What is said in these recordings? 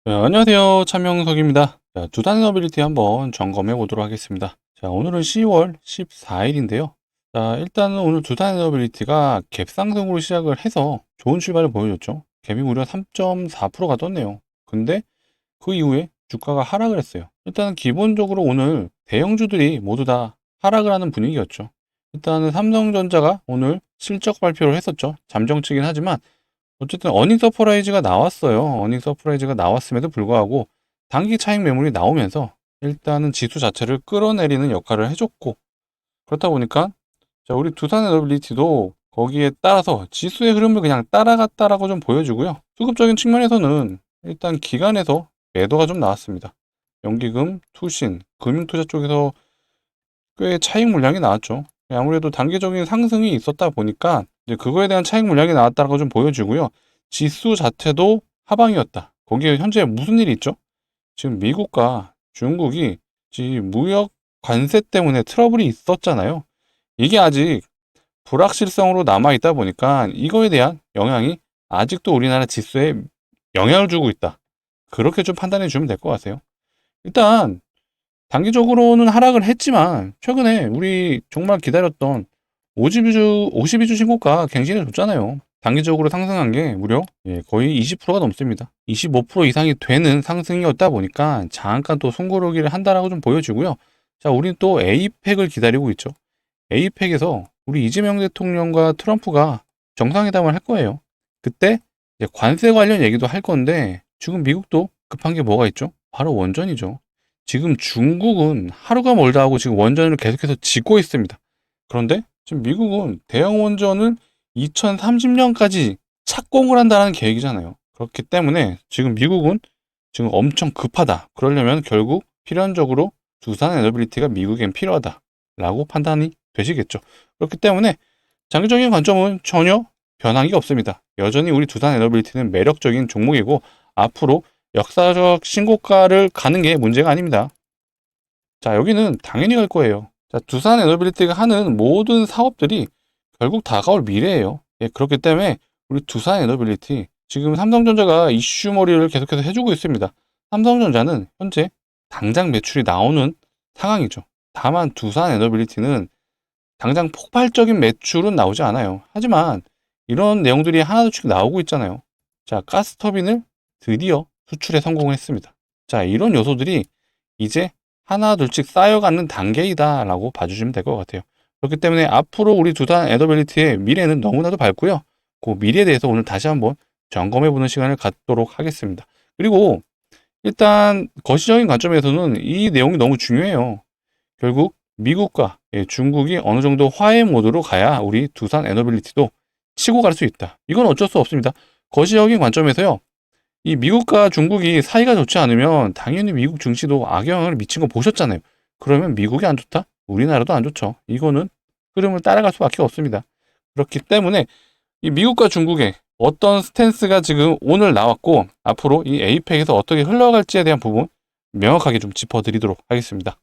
안녕하세요. 차명석입니다. 자, 두단 에너빌리티 한번 점검해 보도록 하겠습니다. 자, 오늘은 10월 14일인데요. 자, 일단은 오늘 두단 에너빌리티가 갭 상승으로 시작을 해서 좋은 출발을 보여줬죠. 갭이 무려 3.4%가 떴네요. 근데 그 이후에 주가가 하락을 했어요. 일단은 기본적으로 오늘 대형주들이 모두 다 하락을 하는 분위기였죠. 일단은 삼성전자가 오늘 실적 발표를 했었죠. 잠정치긴 하지만 어쨌든 어닝 서프라이즈가 나왔어요. 어닝 서프라이즈가 나왔음에도 불구하고 단기 차익 매물이 나오면서 일단은 지수 자체를 끌어내리는 역할을 해줬고, 그렇다 보니까 자, 우리 두산 에너빌리티도 거기에 따라서 지수의 흐름을 그냥 따라갔다라고 좀 보여주고요. 수급적인 측면에서는 일단 기관에서 매도가 좀 나왔습니다. 연기금, 투신, 금융투자 쪽에서 꽤 차익 물량이 나왔죠. 아무래도 단기적인 상승이 있었다 보니까 이제 그거에 대한 차익 물량이 나왔다고 좀 보여지고요. 지수 자체도 하방이었다. 거기에 현재 무슨 일이 있죠? 지금 미국과 중국이 지금 무역 관세 때문에 트러블이 있었잖아요. 이게 아직 불확실성으로 남아있다 보니까 이거에 대한 영향이 아직도 우리나라 지수에 영향을 주고 있다. 그렇게 좀 판단해 주면 될 것 같아요. 일단 단기적으로는 하락을 했지만 최근에 우리 정말 기다렸던 52주 신고가 갱신해 줬잖아요. 단기적으로 상승한 게 무려 거의 20%가 넘습니다. 25% 이상이 되는 상승이었다 보니까 잠깐 또 숨고르기를 한다라고 좀 보여지고요. 자, 우리는 또 에이펙을 기다리고 있죠. 에이펙에서 우리 이재명 대통령과 트럼프가 정상회담을 할 거예요. 그때 이제 관세 관련 얘기도 할 건데 지금 미국도 급한 게 뭐가 있죠? 바로 원전이죠. 지금 중국은 하루가 멀다 하고 지금 원전을 계속해서 짓고 있습니다. 그런데 지금 미국은 대형 원전을 2030년까지 착공을 한다는 계획이잖아요. 그렇기 때문에 지금 미국은 지금 엄청 급하다. 그러려면 결국 필연적으로 두산 에너빌리티가 미국엔 필요하다라고 판단이 되시겠죠. 그렇기 때문에 장기적인 관점은 전혀 변한 게 없습니다. 여전히 우리 두산 에너빌리티는 매력적인 종목이고 앞으로 역사적 신고가를 가는 게 문제가 아닙니다. 자, 여기는 당연히 갈 거예요. 자, 두산 에너빌리티가 하는 모든 사업들이 결국 다가올 미래예요. 예, 그렇기 때문에 우리 두산 에너빌리티 지금 삼성전자가 이슈머리를 계속해서 해주고 있습니다. 삼성전자는 현재 당장 매출이 나오는 상황이죠. 다만 두산 에너빌리티는 당장 폭발적인 매출은 나오지 않아요. 하지만 이런 내용들이 하나둘씩 나오고 있잖아요. 자, 가스터빈을 드디어 수출에 성공을 했습니다. 자, 이런 요소들이 이제 하나둘씩 쌓여가는 단계이다라고 봐주시면 될 것 같아요. 그렇기 때문에 앞으로 우리 두산 에더빌리티의 미래는 너무나도 밝고요. 그 미래에 대해서 오늘 다시 한번 점검해보는 시간을 갖도록 하겠습니다. 그리고 일단 거시적인 관점에서는 이 내용이 너무 중요해요. 결국 미국과 중국이 어느 정도 화해 모드로 가야 우리 두산 에너빌리티도 치고 갈 수 있다. 이건 어쩔 수 없습니다. 거시적인 관점에서요. 이 미국과 중국이 사이가 좋지 않으면 당연히 미국 증시도 악영향을 미친 거 보셨잖아요. 그러면 미국이 안 좋다? 우리나라도 안 좋죠. 이거는 흐름을 따라갈 수밖에 없습니다. 그렇기 때문에 이 미국과 중국의 어떤 스탠스가 지금 오늘 나왔고 앞으로 이 에이펙에서 어떻게 흘러갈지에 대한 부분 명확하게 좀 짚어드리도록 하겠습니다.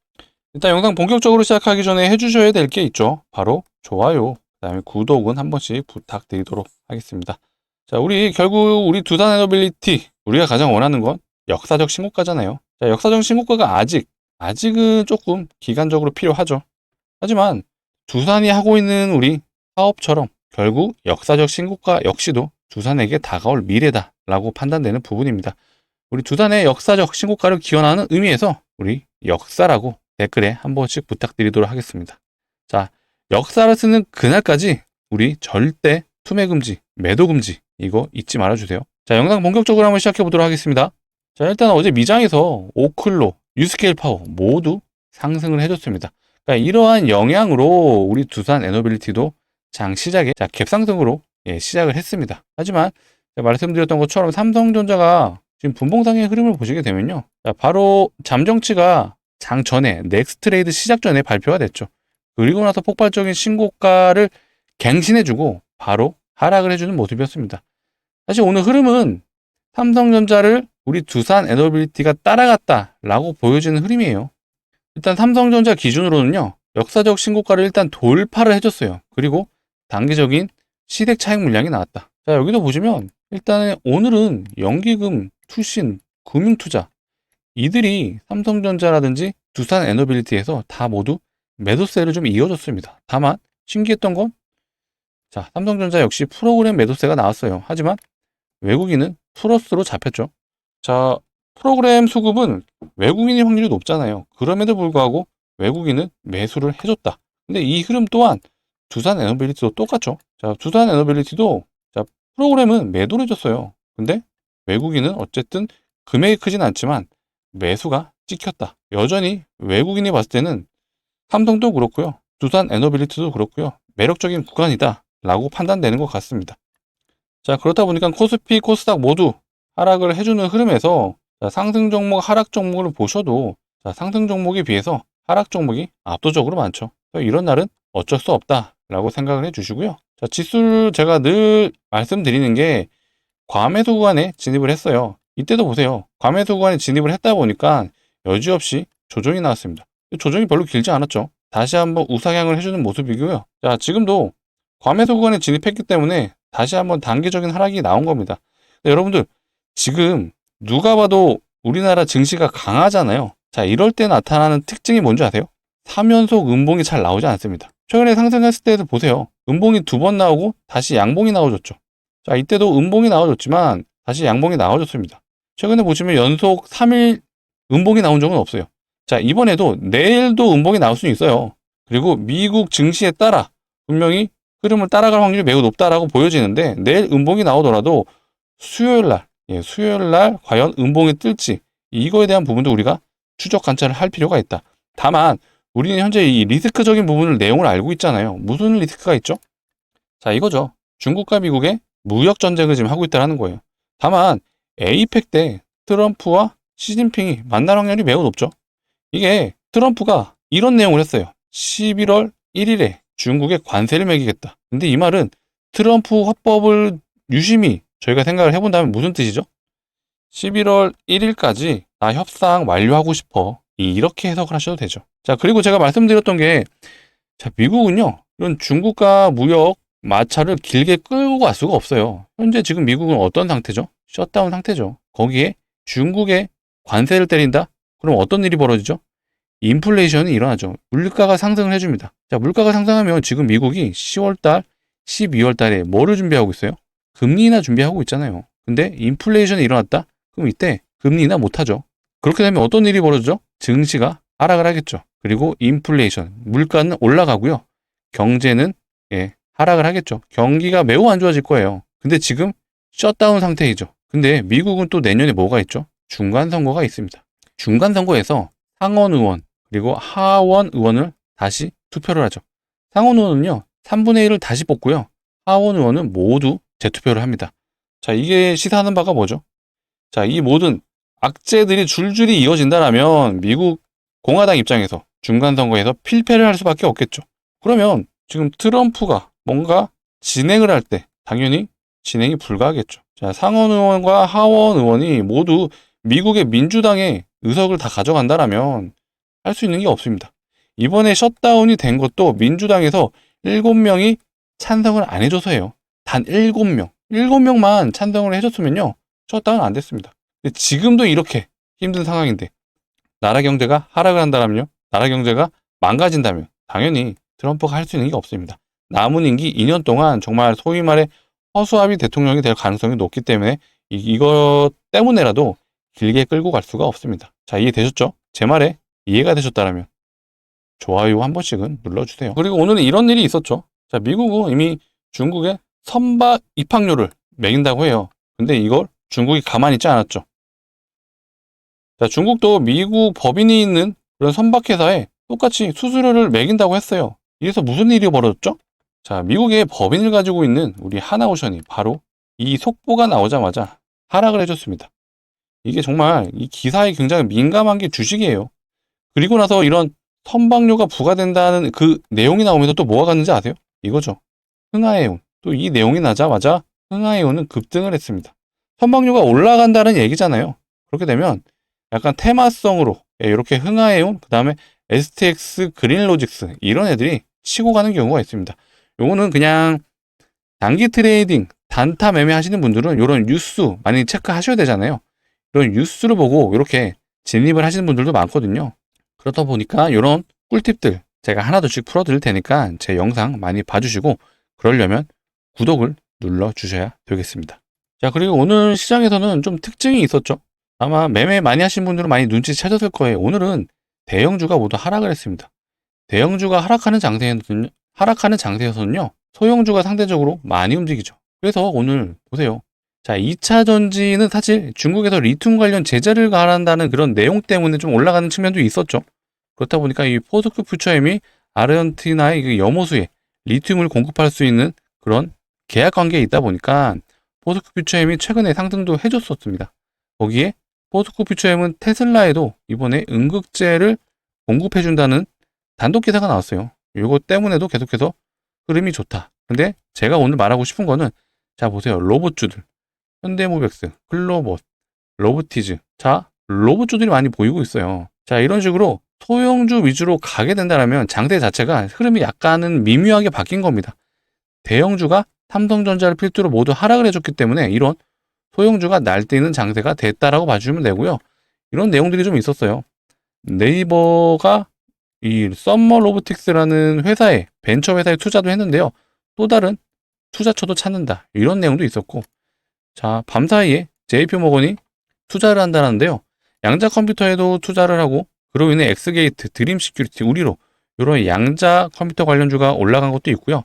일단 영상 본격적으로 시작하기 전에 해주셔야 될 게 있죠. 바로 좋아요, 그 다음에 구독은 한 번씩 부탁드리도록 하겠습니다. 자, 결국 우리 두산 에너빌리티 우리가 가장 원하는 건 역사적 신고가잖아요. 자, 역사적 신고가가 아직은 조금 기간적으로 필요하죠. 하지만 두산이 하고 있는 우리 사업처럼 결국 역사적 신고가 역시도 두산에게 다가올 미래다라고 판단되는 부분입니다. 우리 두산의 역사적 신고가를 기원하는 의미에서 우리 역사라고 댓글에 한 번씩 부탁드리도록 하겠습니다. 자, 역사를 쓰는 그날까지 우리 절대 투매 금지, 매도 금지 이거 잊지 말아주세요. 자, 영상 본격적으로 한번 시작해 보도록 하겠습니다. 자, 일단 어제 미장에서 오클로, 유스케일 파워 모두 상승을 해줬습니다. 그러니까 이러한 영향으로 우리 두산 에너빌리티도 장 시작에 갭상승으로 시작을 했습니다. 하지만 제가 말씀드렸던 것처럼 삼성전자가 지금 분봉상의 흐름을 보시게 되면요. 자, 바로 잠정치가 장 전에 넥스트 트레이드 시작 전에 발표가 됐죠. 그리고 나서 폭발적인 신고가를 갱신해주고 바로 하락을 해주는 모습이었습니다. 사실 오늘 흐름은 삼성전자를 우리 두산 에너빌리티가 따라갔다라고 보여지는 흐름이에요. 일단 삼성전자 기준으로는요. 역사적 신고가를 일단 돌파를 해줬어요. 그리고 단기적인 시댁 차익 물량이 나왔다. 자, 여기도 보시면 일단 오늘은 연기금, 투신, 금융투자, 이들이 삼성전자라든지 두산에너빌리티에서 다 모두 매도세를 좀 이어줬습니다. 다만 신기했던 건 자, 삼성전자 역시 프로그램 매도세가 나왔어요. 하지만 외국인은 플러스로 잡혔죠. 자, 프로그램 수급은 외국인의 확률이 높잖아요. 그럼에도 불구하고 외국인은 매수를 해줬다. 근데 이 흐름 또한 두산에너빌리티도 똑같죠. 자, 두산에너빌리티도 자, 프로그램은 매도를 해줬어요. 근데 외국인은 어쨌든 금액이 크진 않지만 매수가 찍혔다. 여전히 외국인이 봤을 때는 삼성도 그렇고요. 두산에너빌리티도 그렇고요. 매력적인 구간이다 라고 판단되는 것 같습니다. 자, 그렇다 보니까 코스피, 코스닥 모두 하락을 해주는 흐름에서 자, 상승 종목, 하락 종목을 보셔도 자, 상승 종목에 비해서 하락 종목이 압도적으로 많죠. 이런 날은 어쩔 수 없다라고 생각을 해주시고요. 자, 지수를 제가 늘 말씀드리는 게 과매수 구간에 진입을 했어요. 이때도 보세요. 과매수 구간에 진입을 했다 보니까 여지없이 조정이 나왔습니다. 조정이 별로 길지 않았죠. 다시 한번 우상향을 해주는 모습이고요. 자, 지금도 과매수 구간에 진입했기 때문에 다시 한번 단기적인 하락이 나온 겁니다. 여러분들 지금 누가 봐도 우리나라 증시가 강하잖아요. 자, 이럴 때 나타나는 특징이 뭔지 아세요? 3연속 음봉이 잘 나오지 않습니다. 최근에 상승했을 때도 보세요. 음봉이 2번 나오고 다시 양봉이 나와줬죠. 자, 이때도 음봉이 나와줬지만 다시 양봉이 나와줬습니다. 최근에 보시면 연속 3일 음봉이 나온 적은 없어요. 자, 이번에도 내일도 음봉이 나올 수는 있어요. 그리고 미국 증시에 따라 분명히 흐름을 따라갈 확률이 매우 높다라고 보여지는데 내일 음봉이 나오더라도 수요일 날 과연 음봉이 뜰지 이거에 대한 부분도 우리가 추적 관찰을 할 필요가 있다. 다만 우리는 현재 이 리스크적인 부분을 내용을 알고 있잖아요. 무슨 리스크가 있죠? 자, 이거죠. 중국과 미국의 무역 전쟁을 지금 하고 있다는 거예요. 다만 에이펙 때 트럼프와 시진핑이 만날 확률이 매우 높죠. 이게 트럼프가 이런 내용을 했어요. 11월 1일에 중국에 관세를 매기겠다. 근데 이 말은 트럼프 화법을 유심히 저희가 생각을 해본다면 무슨 뜻이죠? 11월 1일까지 나 협상 완료하고 싶어. 이렇게 해석을 하셔도 되죠. 자, 그리고 제가 말씀드렸던 게 자, 미국은요. 이런 중국과 무역 마찰을 길게 끌고 갈 수가 없어요. 현재 지금 미국은 어떤 상태죠? 셧다운 상태죠. 거기에 중국에 관세를 때린다? 그럼 어떤 일이 벌어지죠? 인플레이션이 일어나죠. 물가가 상승을 해줍니다. 자, 물가가 상승하면 지금 미국이 10월달, 12월달에 뭐를 준비하고 있어요? 금리 인하 준비하고 있잖아요. 근데 인플레이션이 일어났다? 그럼 이때 금리 인하 못하죠. 그렇게 되면 어떤 일이 벌어지죠? 증시가 하락을 하겠죠. 그리고 인플레이션, 물가는 올라가고요. 경제는 하락을 하겠죠. 경기가 매우 안 좋아질 거예요. 근데 지금 셧다운 상태이죠. 근데 미국은 또 내년에 뭐가 있죠? 중간선거가 있습니다. 중간선거에서 상원 의원 그리고 하원 의원을 다시 투표를 하죠. 상원 의원은요 3분의 1을 다시 뽑고요. 하원 의원은 모두 재투표를 합니다. 자, 이게 시사하는 바가 뭐죠? 자, 이 모든 악재들이 줄줄이 이어진다라면 미국 공화당 입장에서 중간선거에서 필패를 할 수밖에 없겠죠. 그러면 지금 트럼프가 뭔가 진행을 할 때 당연히 진행이 불가하겠죠. 자, 상원 의원과 하원 의원이 모두 미국의 민주당의 의석을 다 가져간다라면 할 수 있는 게 없습니다. 이번에 셧다운이 된 것도 민주당에서 7명이 찬성을 안 해줘서예요. 단 7명. 7명만 찬성을 해줬으면요. 셧다운 안 됐습니다. 근데 지금도 이렇게 힘든 상황인데 나라 경제가 하락을 한다면요. 나라 경제가 망가진다면 당연히 트럼프가 할 수 있는 게 없습니다. 남은 임기 2년 동안 정말 소위 말해 허수아비 대통령이 될 가능성이 높기 때문에 이거 때문에라도 길게 끌고 갈 수가 없습니다. 자, 이해되셨죠? 제 말에 이해가 되셨다면 좋아요 한 번씩은 눌러주세요. 그리고 오늘은 이런 일이 있었죠. 자, 미국은 이미 중국에 선박 입항료를 매긴다고 해요. 근데 이걸 중국이 가만히 있지 않았죠. 자, 중국도 미국 법인이 있는 그런 선박회사에 똑같이 수수료를 매긴다고 했어요. 이래서 무슨 일이 벌어졌죠? 자, 미국의 법인을 가지고 있는 우리 하나오션이 바로 이 속보가 나오자마자 하락을 해줬습니다. 이게 정말 이 기사에 굉장히 민감한 게 주식이에요. 그리고 나서 이런 선박료가 부과된다는 그 내용이 나오면서 또 뭐가 갔는지 아세요? 이거죠. 흥하해운. 또 이 내용이 나자마자 흥하해운은 급등을 했습니다. 선박료가 올라간다는 얘기잖아요. 그렇게 되면 약간 테마성으로 이렇게 흥하해운, 그 다음에 STX, 그린로직스 이런 애들이 치고 가는 경우가 있습니다. 요거는 그냥 단기 트레이딩, 단타 매매 하시는 분들은 이런 뉴스 많이 체크하셔야 되잖아요. 그런 뉴스를 보고 이렇게 진입을 하시는 분들도 많거든요. 그렇다 보니까 이런 꿀팁들 제가 하나둘씩 풀어드릴 테니까 제 영상 많이 봐주시고 그러려면 구독을 눌러주셔야 되겠습니다. 자, 그리고 오늘 시장에서는 좀 특징이 있었죠. 아마 매매 많이 하신 분들은 많이 눈치채셨을 거예요. 오늘은 대형주가 모두 하락을 했습니다. 대형주가 하락하는 장세에서는요, 소형주가 상대적으로 많이 움직이죠. 그래서 오늘 보세요. 자, 2차 전지는 사실 중국에서 리튬 관련 제재를 가한다는 그런 내용 때문에 좀 올라가는 측면도 있었죠. 그렇다 보니까 이 포스코 퓨처엠이 아르헨티나의 그 염호수에 리튬을 공급할 수 있는 그런 계약 관계에 있다 보니까 포스코 퓨처엠이 최근에 상승도 해줬었습니다. 거기에 포스코 퓨처엠은 테슬라에도 이번에 응급제를 공급해준다는 단독 기사가 나왔어요. 이거 때문에도 계속해서 흐름이 좋다. 근데 제가 오늘 말하고 싶은 거는 자 보세요. 로봇주들 현대모백스, 글로봇, 로보티즈. 자, 로봇주들이 많이 보이고 있어요. 자, 이런 식으로 소형주 위주로 가게 된다면 장세 자체가 흐름이 약간은 미묘하게 바뀐 겁니다. 대형주가 삼성전자를 필두로 모두 하락을 해줬기 때문에 이런 소형주가 날뛰는 장세가 됐다라고 봐주시면 되고요. 이런 내용들이 좀 있었어요. 네이버가 이 썸머 로보틱스라는 회사에 벤처 회사에 투자도 했는데요. 또 다른 투자처도 찾는다. 이런 내용도 있었고 자, 밤사이에 JP모건이 투자를 한다는데요. 양자 컴퓨터에도 투자를 하고 그로 인해 엑스게이트, 드림 시큐리티, 우리로 이런 양자 컴퓨터 관련주가 올라간 것도 있고요.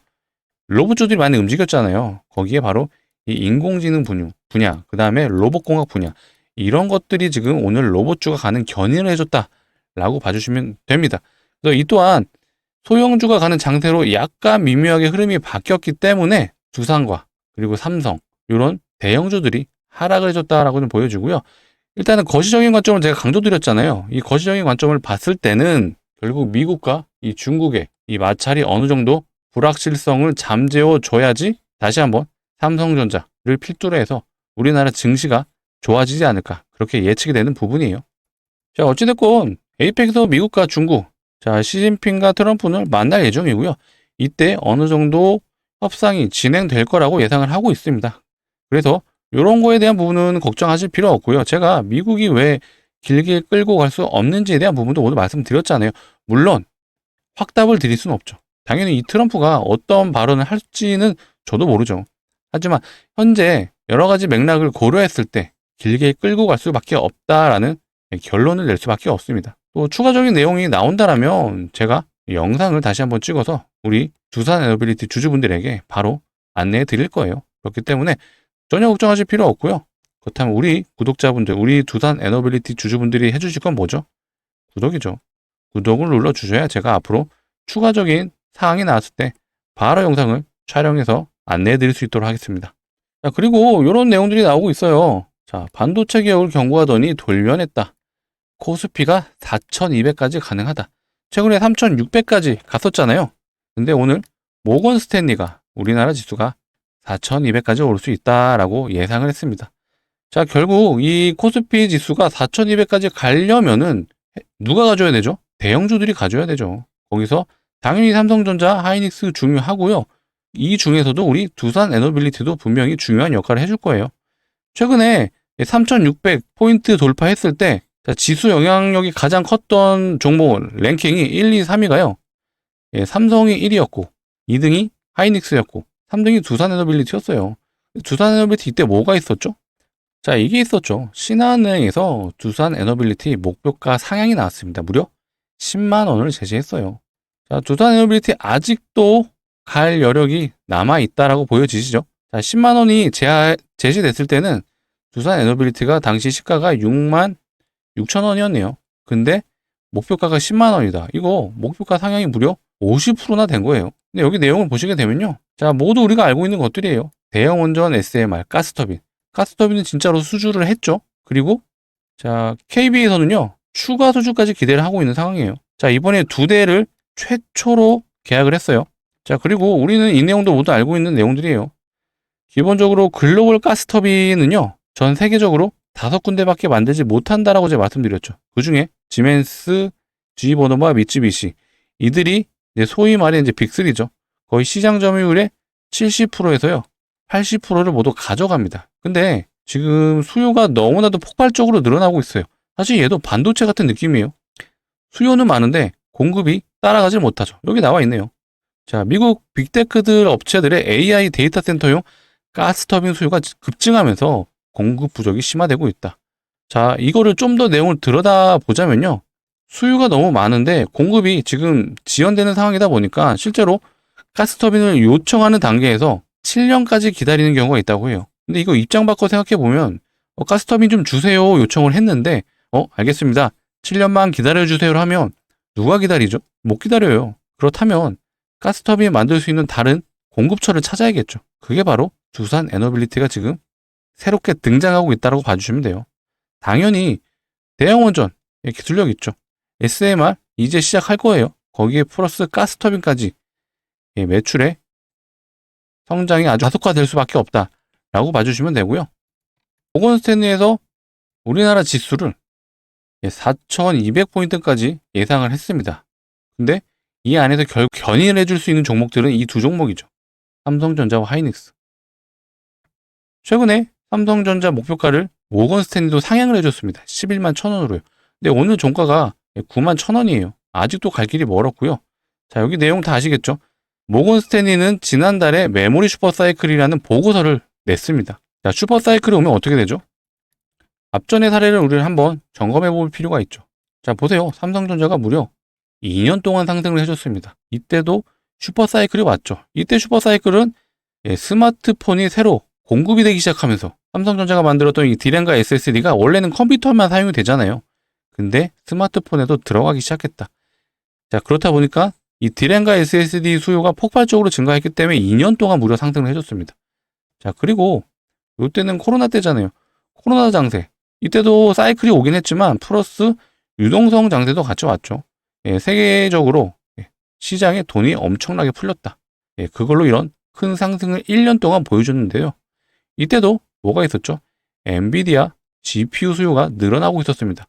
로봇주들이 많이 움직였잖아요. 거기에 바로 이 인공지능 분야, 그 다음에 로봇공학 분야 이런 것들이 지금 오늘 로봇주가 가는 견인을 해줬다라고 봐주시면 됩니다. 그래서 이 또한 소형주가 가는 장세로 약간 미묘하게 흐름이 바뀌었기 때문에 두산과 그리고 삼성 이런 대형주들이 하락을 해줬다라고 좀 보여주고요. 일단은 거시적인 관점을 제가 강조드렸잖아요. 이 거시적인 관점을 봤을 때는 결국 미국과 이 중국의 이 마찰이 어느 정도 불확실성을 잠재워 줘야지 다시 한번 삼성전자를 필두로 해서 우리나라 증시가 좋아지지 않을까 그렇게 예측이 되는 부분이에요. 자, 어찌됐건 에이펙에서 미국과 중국 자, 시진핑과 트럼프는 만날 예정이고요. 이때 어느 정도 협상이 진행될 거라고 예상을 하고 있습니다. 그래서 이런 거에 대한 부분은 걱정하실 필요 없고요. 제가 미국이 왜 길게 끌고 갈 수 없는지에 대한 부분도 모두 말씀드렸잖아요. 물론 확답을 드릴 수는 없죠. 당연히 이 트럼프가 어떤 발언을 할지는 저도 모르죠. 하지만 현재 여러 가지 맥락을 고려했을 때 길게 끌고 갈 수밖에 없다라는 결론을 낼 수밖에 없습니다. 또 추가적인 내용이 나온다라면 제가 영상을 다시 한번 찍어서 우리 두산 에너빌리티 주주분들에게 바로 안내해 드릴 거예요. 그렇기 때문에 전혀 걱정하실 필요 없고요. 그렇다면 우리 구독자분들, 우리 두산 에너빌리티 주주분들이 해주실 건 뭐죠? 구독이죠. 구독을 눌러주셔야 제가 앞으로 추가적인 사항이 나왔을 때 바로 영상을 촬영해서 안내해 드릴 수 있도록 하겠습니다. 자, 그리고 이런 내용들이 나오고 있어요. 자, 반도체 개혁을 경고하더니 돌변했다. 코스피가 4,200까지 가능하다. 최근에 3,600까지 갔었잖아요. 근데 오늘 모건 스탠리가 우리나라 지수가 4,200까지 올 수 있다라고 예상을 했습니다. 자, 결국 이 코스피 지수가 4,200까지 가려면은 누가 가져야 되죠? 대형주들이 가져야 되죠. 거기서 당연히 삼성전자, 하이닉스 중요하고요. 이 중에서도 우리 두산 에너빌리티도 분명히 중요한 역할을 해줄 거예요. 최근에 3,600포인트 돌파했을 때 지수 영향력이 가장 컸던 종목 랭킹이 1, 2, 3위가요. 삼성이 1위였고 2등이 하이닉스였고 3등이 두산 에너빌리티였어요. 두산 에너빌리티 이때 뭐가 있었죠? 자, 이게 있었죠. 신한은행에서 두산 에너빌리티 목표가 상향이 나왔습니다. 무려 10만 원을 제시했어요. 자, 두산 에너빌리티 아직도 갈 여력이 남아있다라고 보여지시죠? 자, 10만 원이 제시됐을 때는 두산 에너빌리티가 당시 시가가 6만 6천 원이었네요. 근데 목표가가 10만 원이다. 이거 목표가 상향이 무려 50%나 된 거예요. 근데 여기 내용을 보시게 되면요. 자, 모두 우리가 알고 있는 것들이에요. 대형 원전 SMR, 가스터빈. 가스터빈은 진짜로 수주를 했죠. 그리고 자, KB에서는요. 추가 수주까지 기대를 하고 있는 상황이에요. 자, 이번에 2대를 최초로 계약을 했어요. 자, 그리고 우리는 이 내용도 모두 알고 있는 내용들이에요. 기본적으로 글로벌 가스터빈은요. 전 세계적으로 5군데밖에 만들지 못한다라고 제가 말씀드렸죠. 그 중에 지멘스, GE 버너와 미쯔비시 이들이 이제 소위 말해 이제 빅3죠. 거의 시장 점유율의 70%에서요. 80%를 모두 가져갑니다. 근데 지금 수요가 너무나도 폭발적으로 늘어나고 있어요. 사실 얘도 반도체 같은 느낌이에요. 수요는 많은데 공급이 따라가질 못하죠. 여기 나와 있네요. 자, 미국 빅테크들 업체들의 AI 데이터 센터용 가스터빈 수요가 급증하면서 공급 부족이 심화되고 있다. 자, 이거를 좀 더 내용을 들여다보자면요. 수요가 너무 많은데 공급이 지금 지연되는 상황이다 보니까 실제로 가스터빈을 요청하는 단계에서 7년까지 기다리는 경우가 있다고 해요. 근데 이거 입장 바꿔 생각해보면 가스터빈 좀 주세요 요청을 했는데 알겠습니다. 7년만 기다려주세요 하면 누가 기다리죠? 못 기다려요. 그렇다면 가스터빈 만들 수 있는 다른 공급처를 찾아야겠죠. 그게 바로 두산 에너빌리티가 지금 새롭게 등장하고 있다고 봐주시면 돼요. 당연히 대형 원전 기술력 있죠. SMR 이제 시작할 거예요. 거기에 플러스 가스터빈까지 매출의 성장이 아주 가속화될 수밖에 없다라고 봐주시면 되고요. 모건스탠리에서 우리나라 지수를 4,200포인트까지 예상을 했습니다. 근데 이 안에서 결국 견인을 해줄 수 있는 종목들은 이 두 종목이죠. 삼성전자와 하이닉스. 최근에 삼성전자 목표가를 모건스탠리도 상향을 해줬습니다. 11만 1,000원으로요. 근데 오늘 종가가 9만 1,000원이에요. 아직도 갈 길이 멀었고요. 자, 여기 내용 다 아시겠죠? 모건스탠리는 지난달에 메모리 슈퍼사이클이라는 보고서를 냈습니다. 자, 슈퍼사이클이 오면 어떻게 되죠? 앞전의 사례를 우리를 한번 점검해 볼 필요가 있죠. 자, 보세요. 삼성전자가 무려 2년 동안 상승을 해줬습니다. 이때도 슈퍼사이클이 왔죠. 이때 슈퍼사이클은 스마트폰이 새로 공급이 되기 시작하면서 삼성전자가 만들었던 이 D램과 SSD가 원래는 컴퓨터만 사용이 되잖아요. 근데 스마트폰에도 들어가기 시작했다. 자, 그렇다 보니까 이 D램과 SSD 수요가 폭발적으로 증가했기 때문에 2년 동안 무려 상승을 해줬습니다. 자, 그리고 이때는 코로나 때잖아요. 코로나 장세. 이때도 사이클이 오긴 했지만 플러스 유동성 장세도 같이 왔죠. 세계적으로 시장에 돈이 엄청나게 풀렸다. 그걸로 이런 큰 상승을 1년 동안 보여줬는데요. 이때도 뭐가 있었죠? 엔비디아 GPU 수요가 늘어나고 있었습니다.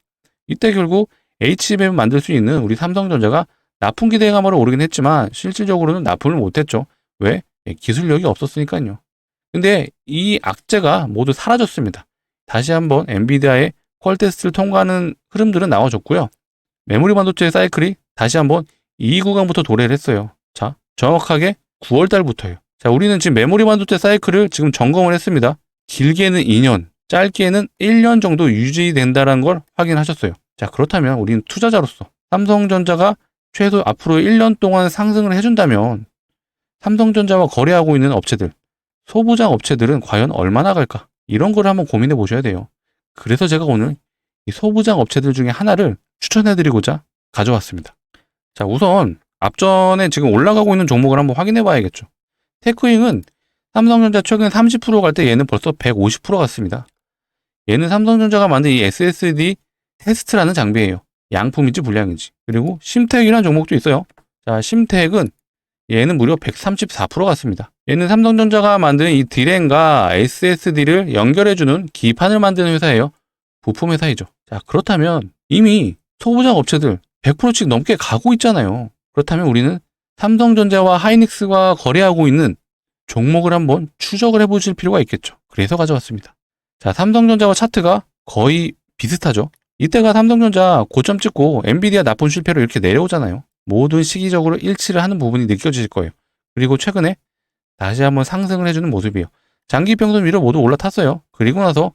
이때 결국 HBM 만들 수 있는 우리 삼성전자가 납품기 대감으로 오르긴 했지만 실질적으로는 납품을 못했죠. 왜? 기술력이 없었으니까요. 근데 이 악재가 모두 사라졌습니다. 다시 한번 엔비디아의 퀄 테스트를 통과하는 흐름들은 나와줬고요. 메모리 반도체의 사이클이 다시 한번 이 구간부터 도래를 했어요. 자, 정확하게 9월 달부터요. 자, 우리는 지금 메모리 반도체 사이클을 지금 점검을 했습니다. 길게는 2년, 짧게는 1년 정도 유지된다는 걸 확인하셨어요. 자, 그렇다면 우리는 투자자로서 삼성전자가 최소 앞으로 1년 동안 상승을 해준다면 삼성전자와 거래하고 있는 업체들, 소부장 업체들은 과연 얼마나 갈까? 이런 걸 한번 고민해 보셔야 돼요. 그래서 제가 오늘 이 소부장 업체들 중에 하나를 추천해드리고자 가져왔습니다. 자, 우선 앞전에 지금 올라가고 있는 종목을 한번 확인해 봐야겠죠. 테크윙은 삼성전자 최근 30% 갈 때 얘는 벌써 150% 갔습니다. 얘는 삼성전자가 만든 이 SSD 테스트라는 장비예요. 양품인지 불량인지. 그리고 심택이라는 종목도 있어요. 자, 심택은 얘는 무려 134% 갔습니다. 얘는 삼성전자가 만든 이 D램과 SSD를 연결해주는 기판을 만드는 회사예요. 부품 회사이죠. 자, 그렇다면 이미 소부장 업체들 100%씩 넘게 가고 있잖아요. 그렇다면 우리는 삼성전자와 하이닉스가 거래하고 있는 종목을 한번 추적을 해보실 필요가 있겠죠. 그래서 가져왔습니다. 자, 삼성전자와 차트가 거의 비슷하죠. 이때가 삼성전자 고점 찍고 엔비디아 납품 실패로 이렇게 내려오잖아요. 모든 시기적으로 일치를 하는 부분이 느껴지실 거예요. 그리고 최근에 다시 한번 상승을 해주는 모습이에요. 장기평선 위로 모두 올라탔어요. 그리고 나서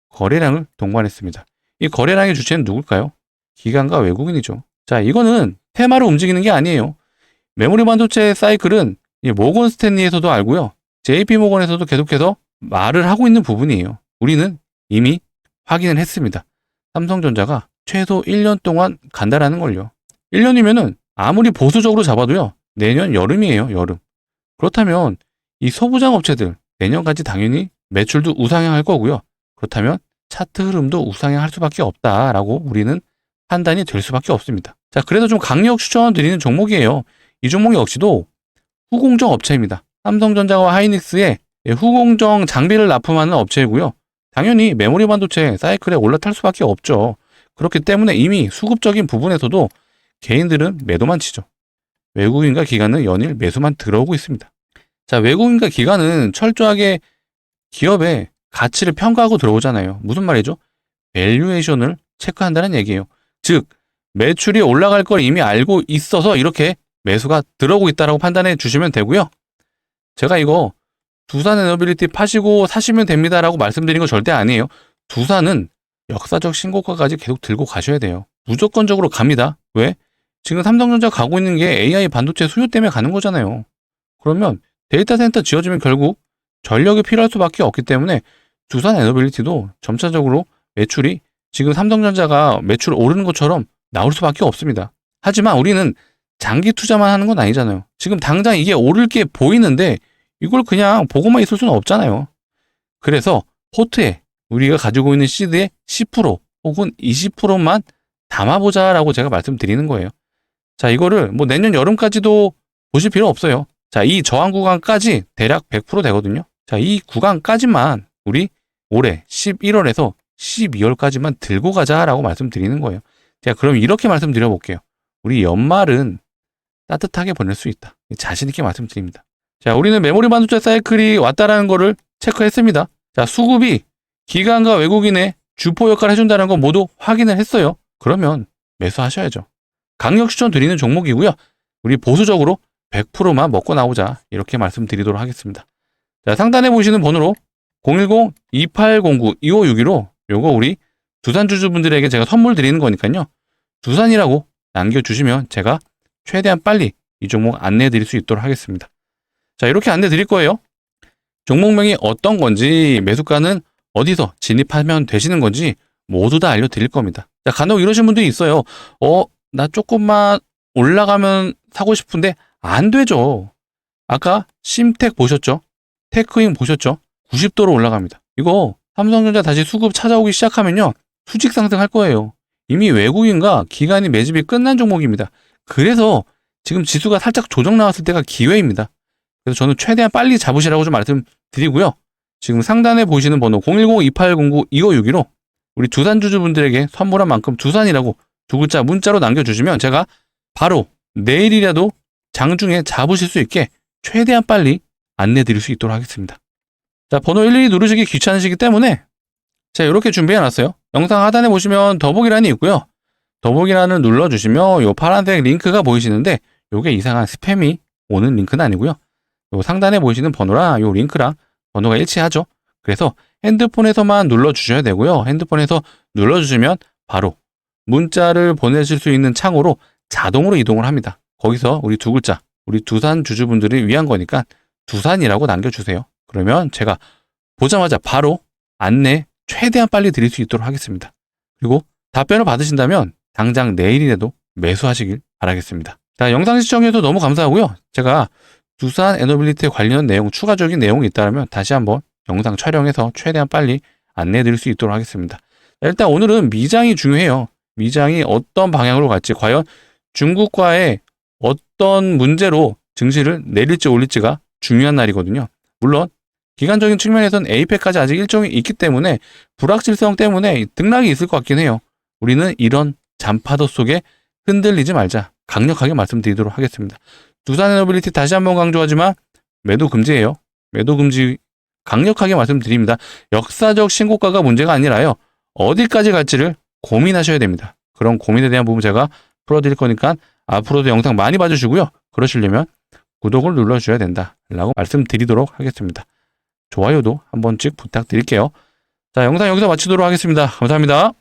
거래량을 동반했습니다. 이 거래량의 주체는 누굴까요? 기관과 외국인이죠. 자, 이거는 테마로 움직이는 게 아니에요. 메모리 반도체 사이클은 모건 스탠리에서도 알고요. JP 모건에서도 계속해서 말을 하고 있는 부분이에요. 우리는 이미 확인을 했습니다. 삼성전자가 최소 1년 동안 간다라는 걸요. 1년이면은 아무리 보수적으로 잡아도요. 내년 여름이에요. 여름. 그렇다면 이 소부장 업체들 내년까지 당연히 매출도 우상향할 거고요. 그렇다면 차트 흐름도 우상향할 수밖에 없다라고 우리는 판단이 될 수밖에 없습니다. 자, 그래서 좀 강력 추천드리는 종목이에요. 이 종목 역시도 후공정 업체입니다. 삼성전자와 하이닉스의 후공정 장비를 납품하는 업체이고요. 당연히 메모리 반도체 사이클에 올라탈 수밖에 없죠. 그렇기 때문에 이미 수급적인 부분에서도 개인들은 매도만 치죠. 외국인과 기관은 연일 매수만 들어오고 있습니다. 자, 외국인과 기관은 철저하게 기업의 가치를 평가하고 들어오잖아요. 무슨 말이죠? 밸류에이션을 체크한다는 얘기예요. 즉 매출이 올라갈 걸 이미 알고 있어서 이렇게 매수가 들어오고 있다라고 판단해 주시면 되고요. 제가 이거 두산 에너빌리티 파시고 사시면 됩니다라고 말씀드린 거 절대 아니에요. 두산은 역사적 신고가까지 계속 들고 가셔야 돼요. 무조건적으로 갑니다. 왜? 지금 삼성전자 가고 있는 게 AI 반도체 수요 때문에 가는 거잖아요. 그러면 데이터 센터 지어지면 결국 전력이 필요할 수밖에 없기 때문에 두산 에너빌리티도 점차적으로 매출이 지금 삼성전자가 매출 오르는 것처럼 나올 수밖에 없습니다. 하지만 우리는 장기 투자만 하는 건 아니잖아요. 지금 당장 이게 오를 게 보이는데 이걸 그냥 보고만 있을 수는 없잖아요. 그래서 포트에 우리가 가지고 있는 시드의 10% 혹은 20%만 담아보자라고 제가 말씀드리는 거예요. 자, 이거를 뭐 내년 여름까지도 보실 필요 없어요. 자, 이 저항 구간까지 대략 100% 되거든요. 자, 이 구간까지만 우리 올해 11월에서 12월까지만 들고 가자라고 말씀드리는 거예요. 제가 그럼 이렇게 말씀드려 볼게요. 우리 연말은 따뜻하게 보낼 수 있다. 자신 있게 말씀드립니다. 자, 우리는 메모리 반도체 사이클이 왔다라는 거를 체크했습니다. 자, 수급이 기관과 외국인의 주포 역할을 해준다는 거 모두 확인을 했어요. 그러면 매수하셔야죠. 강력 추천드리는 종목이고요. 우리 보수적으로 100%만 먹고 나오자 이렇게 말씀드리도록 하겠습니다. 자, 상단에 보시는 번호로 010-2809-2561로 요거 우리 두산 주주분들에게 제가 선물 드리는 거니까요. 두산이라고 남겨주시면 제가 최대한 빨리 이 종목 안내해 드릴 수 있도록 하겠습니다. 자, 이렇게 안내 드릴 거예요. 종목명이 어떤 건지, 매수가는 어디서 진입하면 되시는 건지 모두 다 알려드릴 겁니다. 자, 간혹 이러신 분들이 있어요. 나 조금만 올라가면 사고 싶은데 안 되죠. 아까 심텍 보셨죠? 테크잉 보셨죠? 90도로 올라갑니다. 이거 삼성전자 다시 수급 찾아오기 시작하면요. 수직 상승할 거예요. 이미 외국인과 기관이 매집이 끝난 종목입니다. 그래서 지금 지수가 살짝 조정 나왔을 때가 기회입니다. 그래서 저는 최대한 빨리 잡으시라고 좀 말씀드리고요. 지금 상단에 보시는 번호 010-2809-2561로 우리 두산 주주분들에게 선물한 만큼 두산이라고 두 글자 문자로 남겨주시면 제가 바로 내일이라도 장중에 잡으실 수 있게 최대한 빨리 안내 드릴 수 있도록 하겠습니다. 자, 번호 112 누르시기 귀찮으시기 때문에 제가 이렇게 준비해 놨어요. 영상 하단에 보시면 더보기란이 있고요. 더보기란을 눌러주시면 이 파란색 링크가 보이시는데 이게 이상한 스팸이 오는 링크는 아니고요. 요 상단에 보이시는 번호랑 요 링크랑 번호가 일치하죠. 그래서 핸드폰에서만 눌러주셔야 되고요. 핸드폰에서 눌러주시면 바로 문자를 보내실 수 있는 창으로 자동으로 이동을 합니다. 거기서 우리 두 글자, 우리 두산 주주분들을 위한 거니까 두산이라고 남겨주세요. 그러면 제가 보자마자 바로 안내 최대한 빨리 드릴 수 있도록 하겠습니다. 그리고 답변을 받으신다면 당장 내일이라도 매수하시길 바라겠습니다. 자, 영상 시청해서 너무 감사하고요. 제가 두산 에너빌리티 관련 내용, 추가적인 내용이 있다면 다시 한번 영상 촬영해서 최대한 빨리 안내해 드릴 수 있도록 하겠습니다. 일단 오늘은 미장이 중요해요. 미장이 어떤 방향으로 갈지, 과연 중국과의 어떤 문제로 증시를 내릴지 올릴지가 중요한 날이거든요. 물론 기간적인 측면에서는 에이펙까지 아직 일정이 있기 때문에 불확실성 때문에 등락이 있을 것 같긴 해요. 우리는 이런 잔파도 속에 흔들리지 말자 강력하게 말씀드리도록 하겠습니다. 두산 에너빌리티 다시 한번 강조하지만 매도 금지예요. 매도 금지 강력하게 말씀드립니다. 역사적 신고가가 문제가 아니라요. 어디까지 갈지를 고민하셔야 됩니다. 그런 고민에 대한 부분 제가 풀어드릴 거니까 앞으로도 영상 많이 봐주시고요. 그러시려면 구독을 눌러주셔야 된다라고 말씀드리도록 하겠습니다. 좋아요도 한 번씩 부탁드릴게요. 자, 영상 여기서 마치도록 하겠습니다. 감사합니다.